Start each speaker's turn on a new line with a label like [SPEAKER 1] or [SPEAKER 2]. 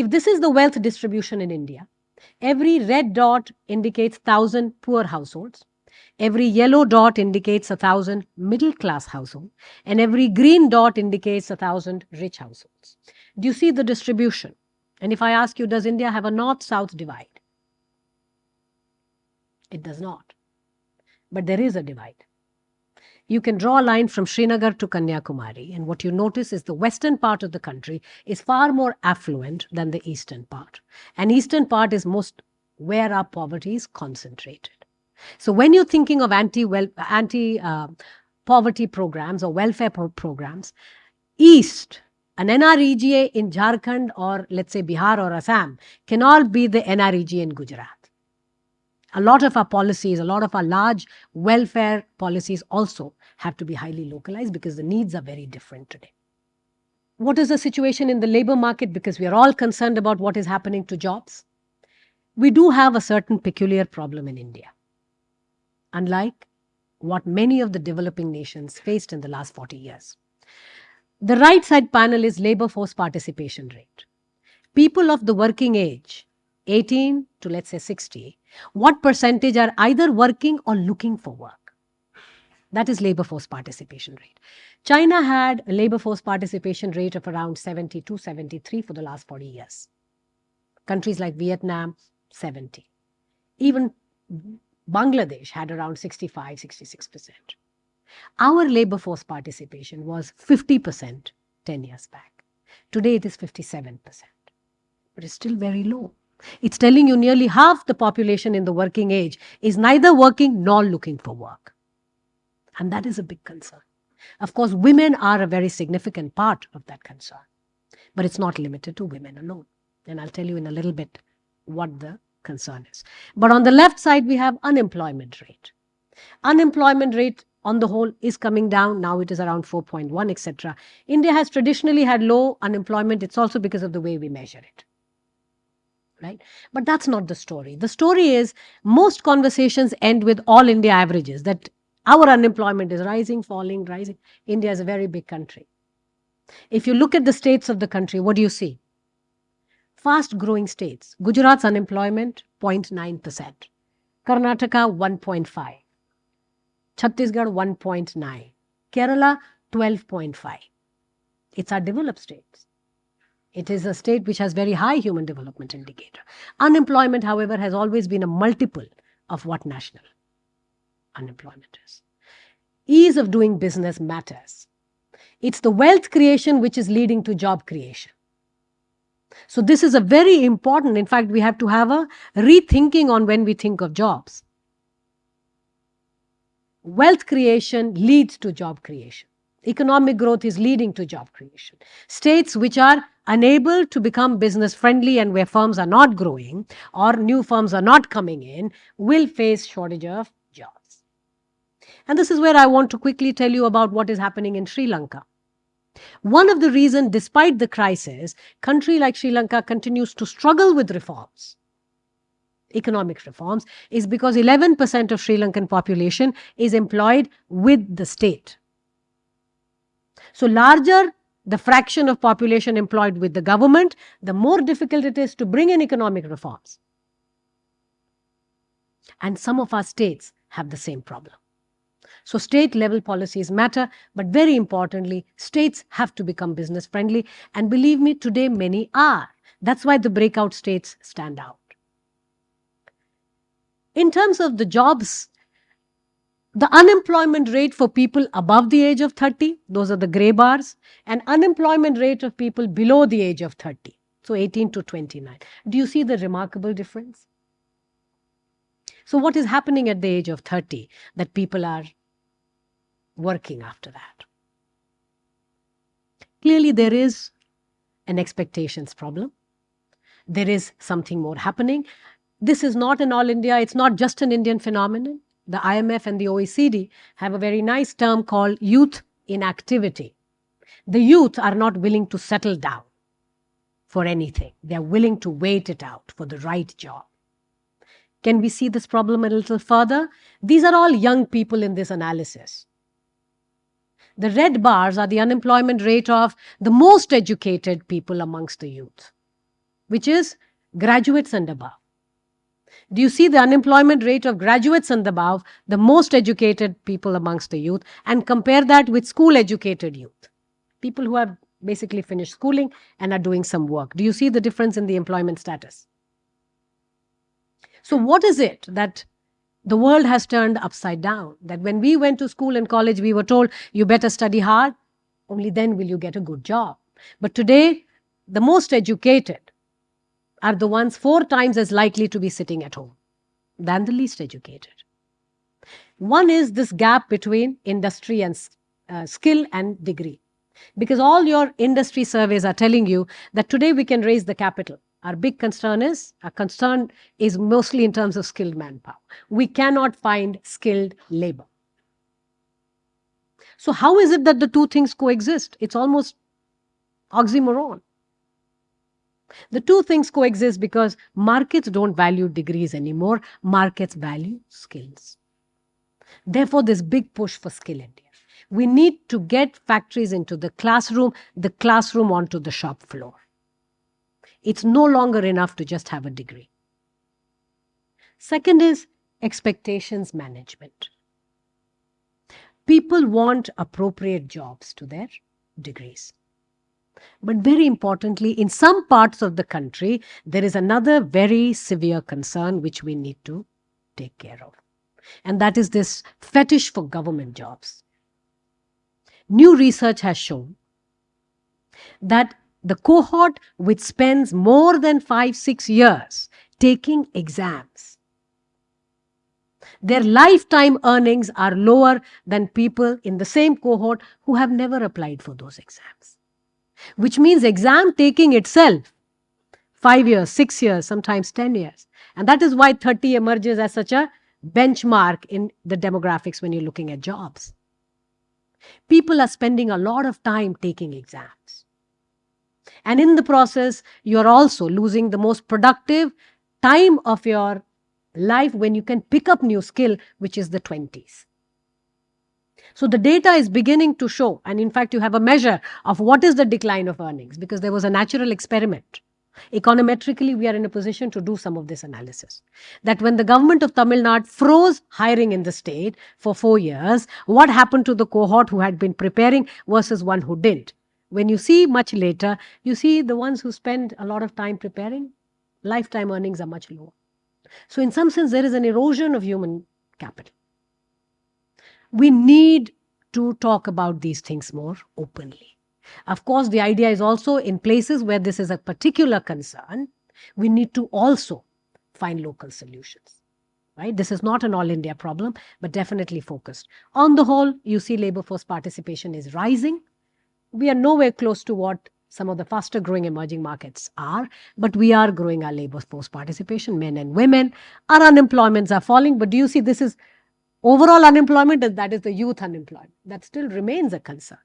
[SPEAKER 1] If this is the wealth distribution in India, every red dot indicates 1,000 poor households, every yellow dot indicates 1,000 middle class households, and every green dot indicates 1,000 rich households. Do you see the distribution? And if I ask you, does India have a north-south divide? It does not. But there is a divide. You can draw a line from Srinagar to Kanyakumari, and what you notice is the western part of the country is far more affluent than the eastern part. And eastern part is most where our poverty is concentrated. So when you're thinking of anti-poverty programs or welfare programs, East, an NREGA in Jharkhand or let's say Bihar or Assam cannot be the NREGA in Gujarat. A lot of our policies, a lot of our large welfare policies also have to be highly localized because the needs are very different today. What is the situation in the labor market? Because we are all concerned about what is happening to jobs. We do have a certain peculiar problem in India, unlike what many of the developing nations faced in the last 40 years. The right side panel is labor force participation rate. People of the working age, 18 to let's say 60, what percentage are either working or looking for work? That is labor force participation rate. China had a labor force participation rate of around 72, 73 for the last 40 years. Countries like Vietnam, 70. Even Bangladesh had around 65, 66%. Our labor force participation was 50% 10 years back. Today it is 57%, but it's still very low. It's telling you nearly half the population in the working age is neither working nor looking for work. And that is a big concern. Of course, women are a very significant part of that concern, but it's not limited to women alone. And I'll tell you in a little bit what the concern is. But on the left side, we have unemployment rate. Unemployment rate on the whole is coming down. Now it is around 4.1, etc. India has traditionally had low unemployment. It's also because of the way we measure it. Right? But that's not the story. The story is most conversations end with all India averages, that our unemployment is rising, falling, rising. India is a very big country. If you look at the states of the country, what do you see? Fast growing states. Gujarat's unemployment, 0.9%. Karnataka, 1.5%. Chhattisgarh, 1.9%. Kerala, 12.5%. It's our developed states. It is a state which has very high human development indicator. Unemployment, however, has always been a multiple of what national unemployment is. Ease of doing business matters. It's the wealth creation which is leading to job creation. So this is a very important, in fact, we have to have a rethinking on when we think of jobs. Wealth creation leads to job creation. Economic growth is leading to job creation. States which are unable to become business friendly and where firms are not growing or new firms are not coming in will face shortage of jobs. And this is where I want to quickly tell you about what is happening in Sri Lanka. One of the reasons, despite the crisis, country like Sri Lanka continues to struggle with reforms, economic reforms, is because 11% of Sri Lankan population is employed with the state. So larger the fraction of population employed with the government, the more difficult it is to bring in economic reforms. And some of our states have the same problem. So state level policies matter, but very importantly, states have to become business friendly. And believe me, today many are. That's why the breakout states stand out. In terms of the jobs, the unemployment rate for people above the age of 30, those are the gray bars, and unemployment rate of people below the age of 30, so 18 to 29. Do you see the remarkable difference? So what is happening at the age of 30 that people are working after that? Clearly, there is an expectations problem. There is something more happening. This is not an all India, it's not just an Indian phenomenon. The IMF and the OECD have a very nice term called youth inactivity. The youth are not willing to settle down for anything. They are willing to wait it out for the right job. Can we see this problem a little further? These are all young people in this analysis. The red bars are the unemployment rate of the most educated people amongst the youth. which is graduates and above. Do you see the unemployment rate of graduates and above, the most educated people amongst the youth, and compare that with school educated youth, people who have basically finished schooling and are doing some work? Do you see the difference in the employment status? So what is it that the world has turned upside down? That when we went to school and college, we were told, you better study hard, only then will you get a good job. But today, the most educated are the ones 4 times as likely to be sitting at home than the least educated. One is this gap between industry and skill and degree. Because all your industry surveys are telling you that today we can raise the capital. Our concern is mostly in terms of skilled manpower. We cannot find skilled labor. So how is it that the two things coexist? It's almost oxymoron. The two things coexist because markets don't value degrees anymore. Markets value skills. Therefore, this big push for Skill India. We need to get factories into the classroom onto the shop floor. It's no longer enough to just have a degree. Second is expectations management. People want appropriate jobs to their degrees. But very importantly, in some parts of the country, there is another very severe concern which we need to take care of. And that is this fetish for government jobs. New research has shown that the cohort which spends more than 5-6 years taking exams, their lifetime earnings are lower than people in the same cohort who have never applied for those exams. Which means exam taking itself, 5 years, 6 years, sometimes 10 years. And that is why 30 emerges as such a benchmark in the demographics when you're looking at jobs. People are spending a lot of time taking exams. And in the process, you're also losing the most productive time of your life when you can pick up new skill, which is the 20s. So the data is beginning to show, and in fact, you have a measure of what is the decline of earnings, because there was a natural experiment. Econometrically, we are in a position to do some of this analysis. That when the government of Tamil Nadu froze hiring in the state for 4 years, what happened to the cohort who had been preparing versus one who didn't? When you see much later, you see the ones who spend a lot of time preparing, lifetime earnings are much lower. So in some sense, there is an erosion of human capital. We need to talk about these things more openly. Of course, the idea is also in places where this is a particular concern, we need to also find local solutions. Right? This is not an all-India problem, but definitely focused. On the whole, you see labor force participation is rising. We are nowhere close to what some of the faster growing emerging markets are, but we are growing our labor force participation, men and women. Our unemployments are falling, but do you see this is overall unemployment, and that is the youth unemployment. That still remains a concern.